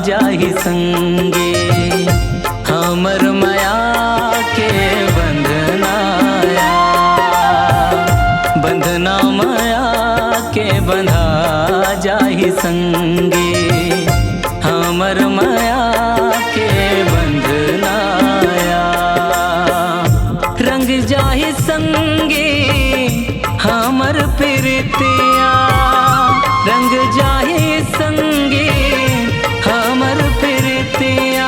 जाहि संगे। हमर माया के बंधनाया, बंधना माया के बंधा जाहि संगे। हमर माया के बंधनाया, रंग जाहि संगे हमर प्रीतिया। रंग जाहि संगे हमर प्रीतिया,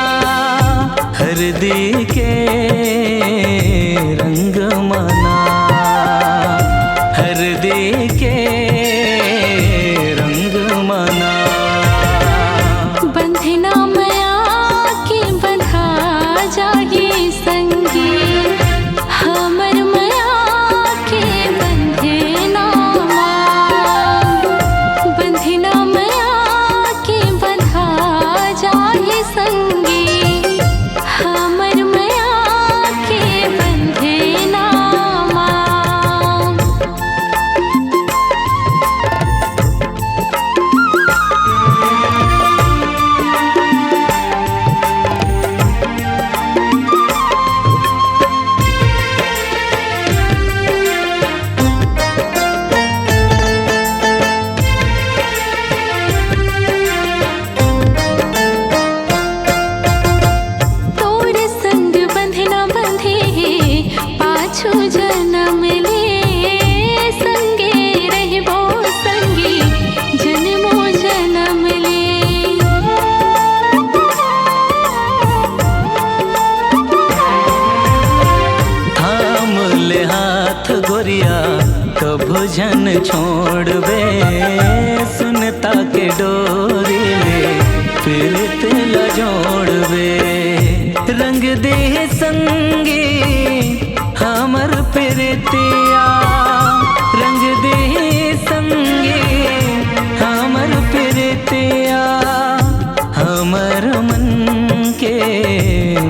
हरदी के रंग मना, हरदी के रंग मना। बंधना माया के बंधा जाहि संगे। हमर माया के बंधना बंधना माया के बंधा जाहि संगे। हमर माया के बंधना पाछू जन्म ले संगे रहबो संगी जन्मो जन्म ले। थाम ले हाथ गोरिया कभो जन छोड़बे। सुनता के डोरी ले फिर तिल जोड़बे। रंग दे संगे हमर प्रीतिया, रंग दे संगे हमर प्रीतिया। हमर मन के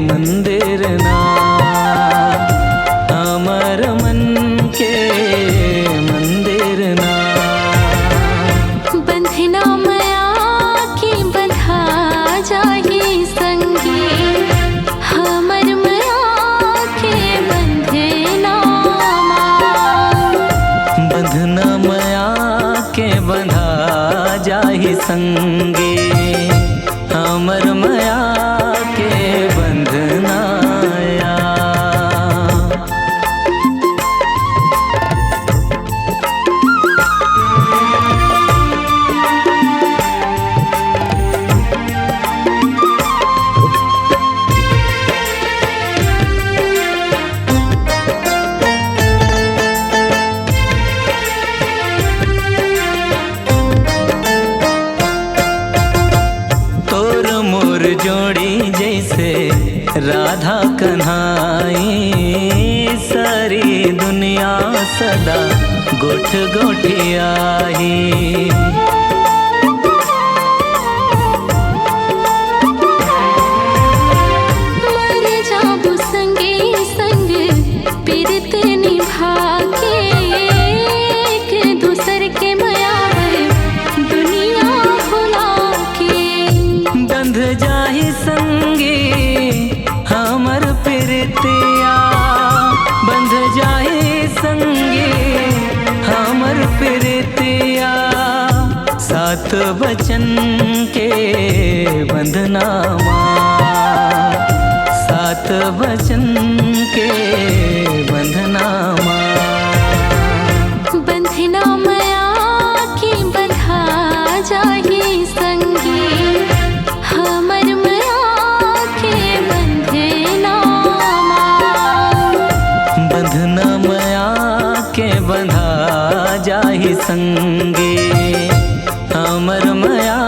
मंदिर ना, हमर मन के मंदिर ना। बंधना माया के बंधा जाहि संगे। हमर माया के बंधना बंधना माया के बंधा जाहि संगे। हमर माया के बंधनाया। जोड़ी जैसे राधा कन्हाई। सारी दुनिया सदा गोठ गोठियाही। मर जाबू संगे संग पीरत निभा के। एक दूसर के माया दुनिया भुला के। बंध जाहि संगे हमर प्रीतिया, बंध जाहि संगे हमर प्रीतिया। सात वचन के बंधनामा, सात वचन के बंधनामा। बंधना माया के बंधा जाहि संगे। हमर माया के बंधना बंधना माया के बंधा जाहि संगे। हमर माया